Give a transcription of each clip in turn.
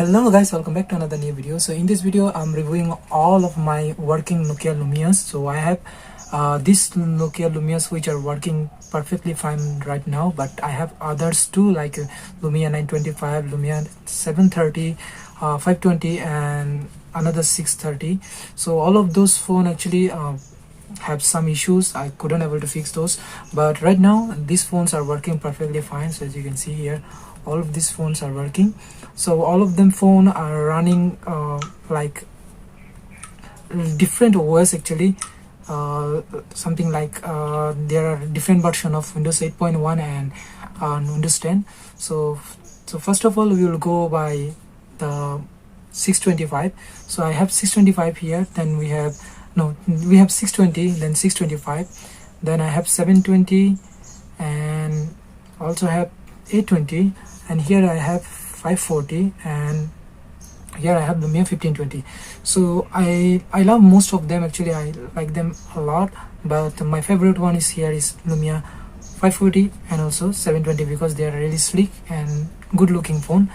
Hello guys, welcome back to another new video. So in this video I'm reviewing all of my working Nokia Lumias. So I have these Nokia Lumias which are working perfectly fine right now, but I have others too, like Lumia 925, Lumia 730, 520 and another 630. So all of those phone actually have some issues. I couldn't able to fix those, but right now these phones are working perfectly fine. So as you can see here, all of these phones are working. So all of them phone are running like different OS actually, something like there are different version of Windows 8.1 and Windows 10. So first of all we will go by the 625. So I have 625 here, then we have 620, then 625, then I have 720 and also have 820, and here I have 540, and here I have Lumia 1520. So I love most of them actually. I like them a lot, but my favorite one is Lumia 540 and also 720 because they are really sleek and good looking phone.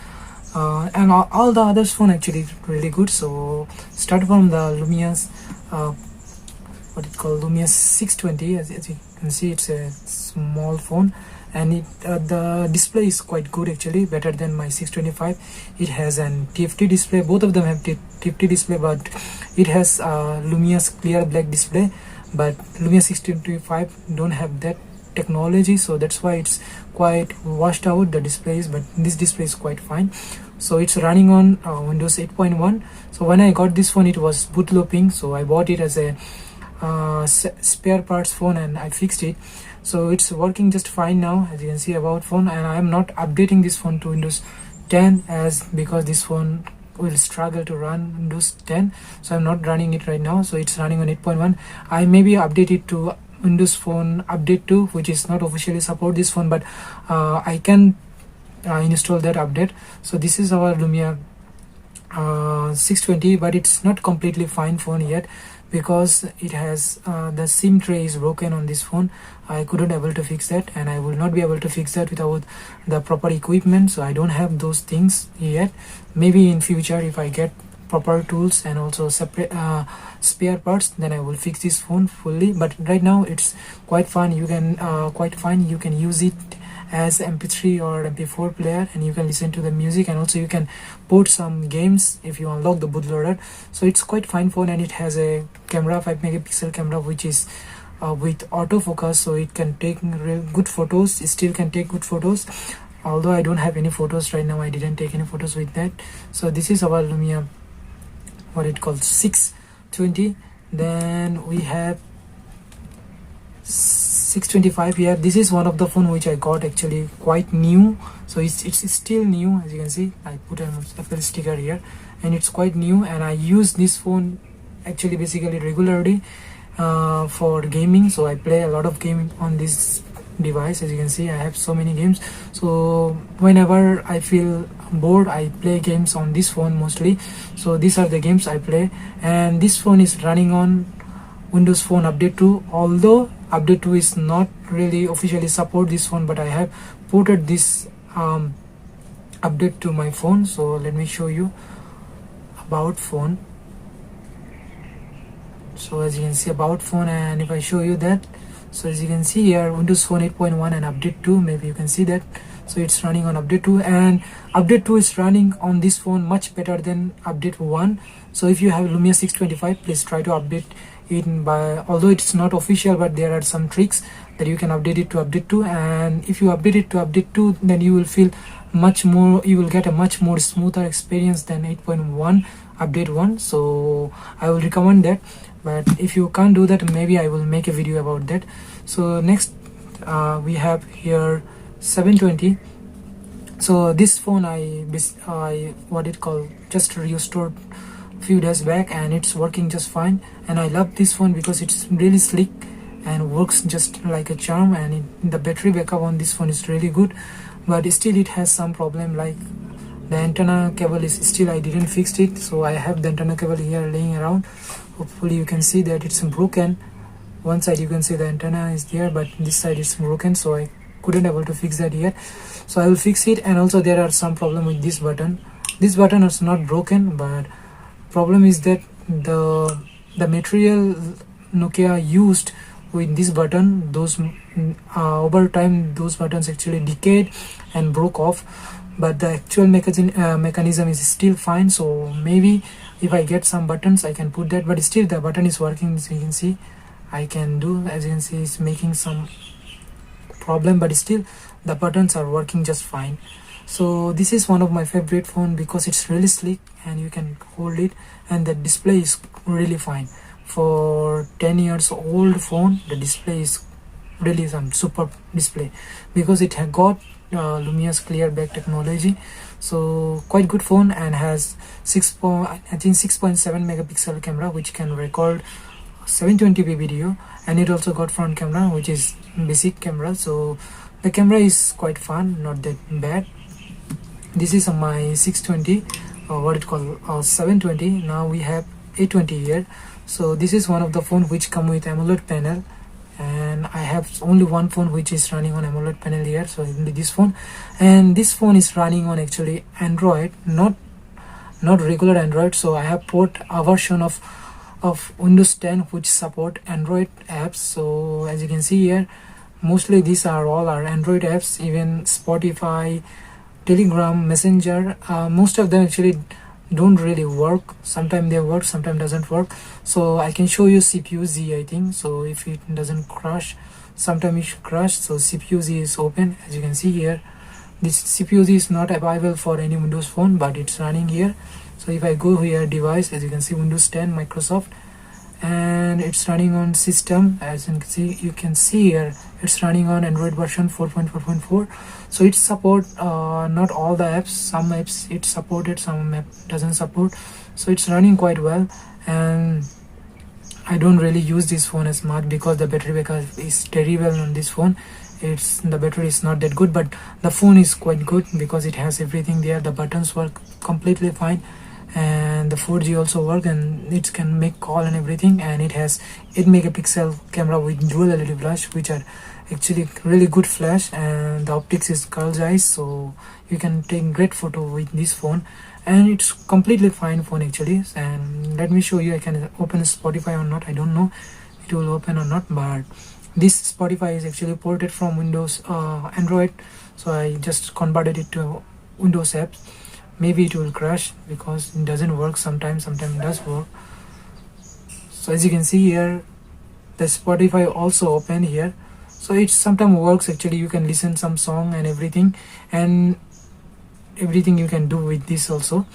And all the others phone actually really good. So start from the Lumia's Lumia 620. As you can see, it's a small phone, and the display is quite good actually, better than my 625. It has an TFT display. Both of them have TFT display, but it has Lumia's clear black display, but Lumia 625 don't have that technology, so that's why it's quite washed out the displays, but this display is quite fine. So it's running on Windows 8.1. so when I got this phone it was bootlooping, so I bought it as a spare parts phone and I fixed it. So it's working just fine now, as you can see about phone, and I am not updating this phone to Windows 10 because this phone will struggle to run Windows 10, so I'm not running it right now. So it's running on 8.1. I maybe update it to Windows Phone Update 2, which is not officially support this phone, but I can install that update. So this is our Lumia 620, but it's not completely fine phone yet because it has the SIM tray is broken on this phone. I couldn't able to fix that, and I will not be able to fix that without the proper equipment. So I don't have those things yet. Maybe in future if I get proper tools and also separate spare parts, then I will fix this phone fully. But right now it's quite fun. You can use it as MP3 or MP4 player, and you can listen to the music, and also you can put some games if you unlock the bootloader. So it's quite fine phone, and it has a camera, 5 megapixel camera, which is with autofocus, so it can take real good photos. It still can take good photos, although I don't have any photos right now. I didn't take any photos with that. So this is our Lumia 620. Then we have 625 here. This is one of the phone which I got actually quite new, so it's still new. As you can see, I put an Apple sticker here, and it's quite new, and I use this phone actually basically regularly for gaming. So I play a lot of game on this device. As you can see, I have so many games, so whenever I feel bored I play games on this phone mostly. So these are the games I play, and this phone is running on Windows Phone Update 2, although Update 2 is not really officially support this phone, but I have ported this update to my phone. So let me show you about phone. So as you can see about phone, and if I show you that, so as you can see here, Windows Phone 8.1 and Update 2, maybe you can see that. So it's running on Update 2, and Update 2 is running on this phone much better than Update 1. So if you have Lumia 625, please try to update it although it's not official, but there are some tricks that you can update it to Update 2, and if you update it to Update 2, then you will get a much more smoother experience than 8.1 Update 1. So I will recommend that, but if you can't do that, maybe I will make a video about that. So next we have here 720. So this phone I just restored few days back, and it's working just fine, and I love this phone because it's really sleek and works just like a charm, and the battery backup on this phone is really good. But still it has some problem, like the antenna cable is still, I didn't fix it. So I have the antenna cable here laying around. Hopefully you can see that it's broken. One side you can see the antenna is there, but this side is broken, so I couldn't able to fix that yet. So I will fix it. And also there are some problem with this button. This button is not broken, but problem is that the material Nokia used with this button, those over time those buttons actually decayed and broke off, but the actual mechanism is still fine. So maybe if I get some buttons I can put that, but still the button is working. As you can see, I can do, as you can see, it's making some problem, but still the buttons are working just fine. So this is one of my favorite phone because it's really sleek and you can hold it, and the display is really fine. For 10 years old phone, the display is really some superb display because it had got Lumia's clear back technology. So quite good phone, and has 6.7 megapixel camera which can record 720p video, and it also got front camera which is basic camera. So the camera is quite fun, not that bad. This is my 620, what it called 720. Now we have 820 here. So this is one of the phone which come with AMOLED panel, and I have only one phone which is running on AMOLED panel here, so only this phone. And this phone is running on actually Android, not regular Android. So I have put a version of Windows 10 which support Android apps. So as you can see here, mostly these are all our Android apps, even Spotify, Telegram, Messenger. Most of them actually don't really work. Sometimes they work, sometimes doesn't work. So I can show you CPU Z, I think. So if it doesn't crash, sometimes it crash. So CPU Z is open, as you can see here. This CPU Z is not available for any Windows phone, but it's running here. So if I go here, device, as you can see, Windows 10 Microsoft, and it's running on system. As you can see here, it's running on Android version 4.4.4. so it support not all the apps. Some apps it supported, some app doesn't support. So it's running quite well, and I don't really use this phone as much because the battery backup is terrible on this phone. The battery is not that good, but the phone is quite good because it has everything there. The buttons work completely fine, and the 4G also work, and it can make call and everything. And it has 8 megapixel camera with dual LED flash, which are actually really good flash, and the optics is girl's eyes, so you can take great photo with this phone. And it's completely fine phone actually. And let me show you, I can open Spotify or not, I don't know it will open or not, but this Spotify is actually ported from Windows Android, so I just converted it to Windows apps. Maybe it will crash because it doesn't work sometimes it does work. So as you can see here, the Spotify also open here, so it sometimes works actually. You can listen some song and everything you can do with this also.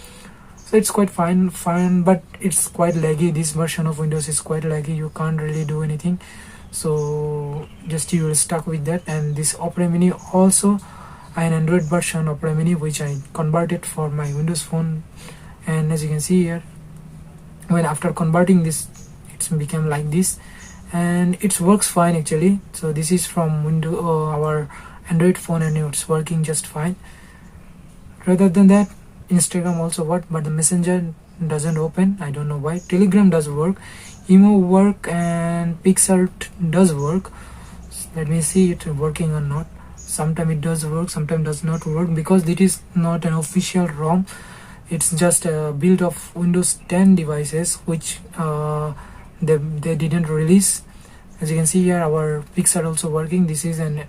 So it's quite fine, but it's quite laggy. This version of Windows is quite laggy, you can't really do anything. So just you will stuck with that. And this Opera Mini also an Android version of Opera Mini which I converted for my Windows phone. And as you can see here, when after converting this, it's become like this, and it works fine actually. So this is from Windows our Android phone, and it's working just fine. Rather than that, Instagram also work, but the Messenger doesn't open, I don't know why. Telegram does work, Emo work, and Pixel does work. Let me see it working or not. Sometimes it does work, sometimes does not work, because it is not an official ROM. It's just a build of Windows 10 devices which they didn't release. As you can see here, our Pixel also working. This is an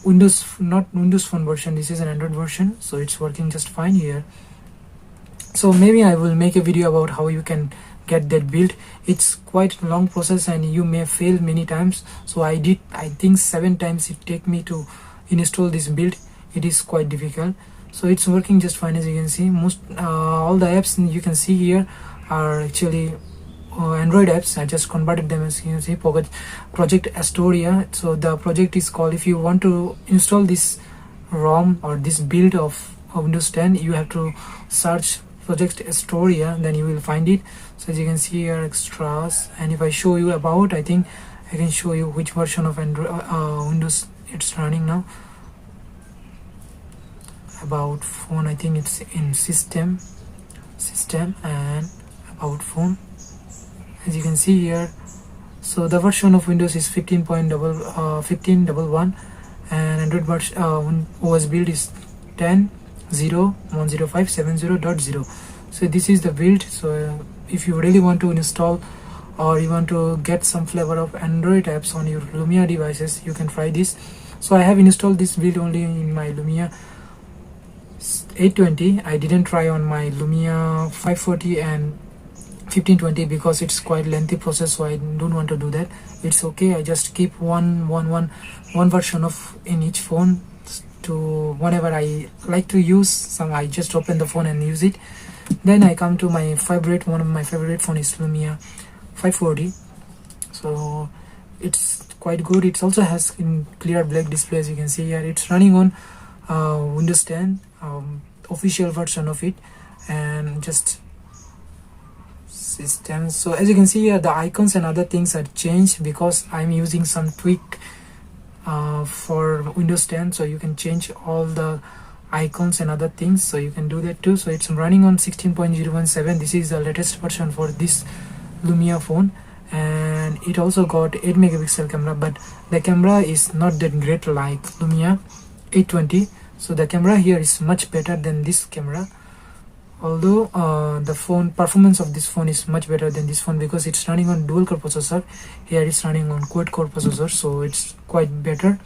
Windows, not Windows phone version, this is an Android version, so it's working just fine here. So maybe I will make a video about how you can get that build. It's quite a long process and you may fail many times. So I think 7 times it take me to install this build. It is quite difficult. So it's working just fine. As you can see, most all the apps you can see here are actually Android apps. I just converted them. As you can see, Project Astoria. So the project is called, if you want to install this ROM or this build of Windows 10, you have to search Project Astoria, then you will find it. So as you can see here, extras, and if I show you about, I think I can show you which version of Android Windows it's running now. About phone, I think it's in system and about phone. As you can see here, so the version of Windows is 15.11, and Android version OS build is 10.0 10570.0. so this is the build. So if you really want to install or you want to get some flavor of Android apps on your Lumia devices, you can try this. So I have installed this build only in my Lumia 820. I didn't try on my Lumia 540 and 1520 because it's quite lengthy process, so I don't want to do that. It's okay, I just keep one version of in each phone to whenever I like to use some, I just open the phone and use it. Then I come to my favorite, one of my favorite phone is Lumia 540. So it's quite good. It also has in clear black display, as you can see here. It's running on Windows 10 official version of it, and just system. So as you can see here, the icons and other things are changed because I'm using some tweak for Windows 10, so you can change all the icons and other things, so you can do that too. So it's running on 16.017. this is the latest version for this Lumia phone, and it also got 8 megapixel camera, but the camera is not that great like Lumia 820. So the camera here is much better than this camera, although the phone performance of this phone is much better than this phone because it's running on dual core processor. Here it's running on quad core processor, so it's quite better.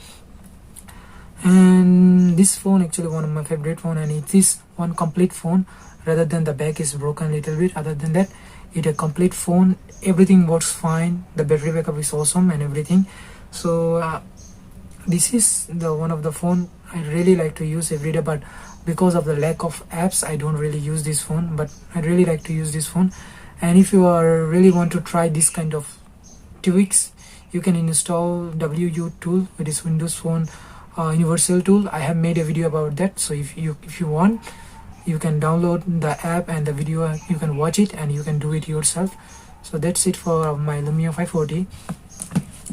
And this phone actually one of my favorite phone, and it is one complete phone rather than the back is broken a little bit. Other than that, it a complete phone, everything works fine, the battery backup is awesome and everything. So this is the one of the phone I really like to use every day, but because of the lack of apps I don't really use this phone, but I really like to use this phone. And if you are really want to try this kind of tweaks, you can install WU tool, which is Windows Phone universal tool. I have made a video about that, so if you want, you can download the app and the video, you can watch it and you can do it yourself. So that's it for my Lumia 540,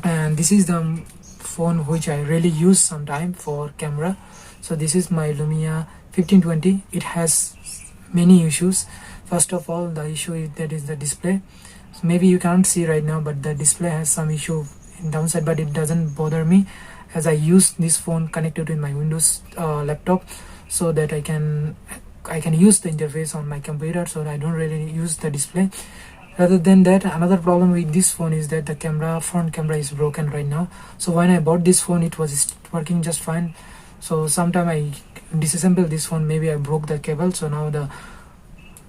and this is the phone which I really use sometime for camera. So this is my Lumia 1520. It has many issues. First of all, the issue is that is the display. So maybe you can't see right now, but the display has some issue in downside, but it doesn't bother me as I use this phone connected with my Windows laptop, so that I can use the interface on my computer, so I don't really use the display. Rather than that, another problem with this phone is that the front camera is broken right now. So when I bought this phone, it was working just fine. So sometime I disassembled this phone, maybe I broke the cable, so now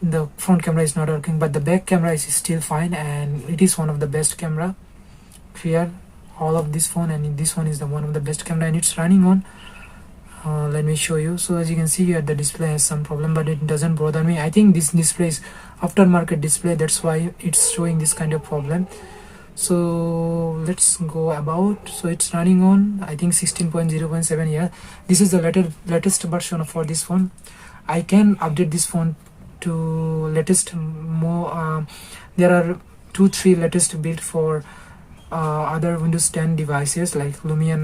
the front camera is not working, but the back camera is still fine, and it is one of the best camera here, all of this phone, and this one is the one of the best camera, and it's running on let me show you. So as you can see here, the display has some problem, but it doesn't bother me. I think this display is aftermarket display, that's why it's showing this kind of problem. So let's go about. So it's running on I think 16.0.7 here. This is the latest version for this phone. I can update this phone to latest more. There are 2-3 latest build for other Windows 10 devices like Lumia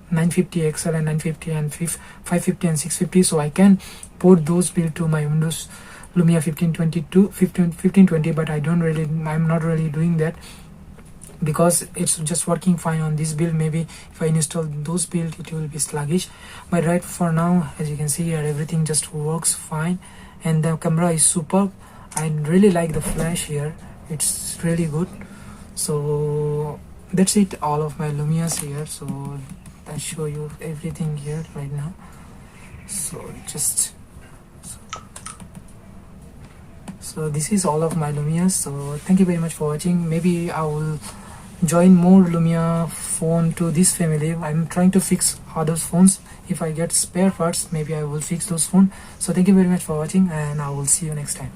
950 XL and 950 and 550 and 650. So I can port those build to my Windows Lumia 1520, but I'm not really doing that because it's just working fine on this build. Maybe if I install those build, it will be sluggish, but right for now, as you can see here, everything just works fine, and the camera is superb. I really like the flash here, it's really good. So that's it, all of my Lumias here. So I show you everything here right now. So this is all of my Lumias. So thank you very much for watching. Maybe I will join more Lumia phone to this family. I'm trying to fix other phones. If I get spare parts, maybe I will fix those phones. So thank you very much for watching, and I will see you next time.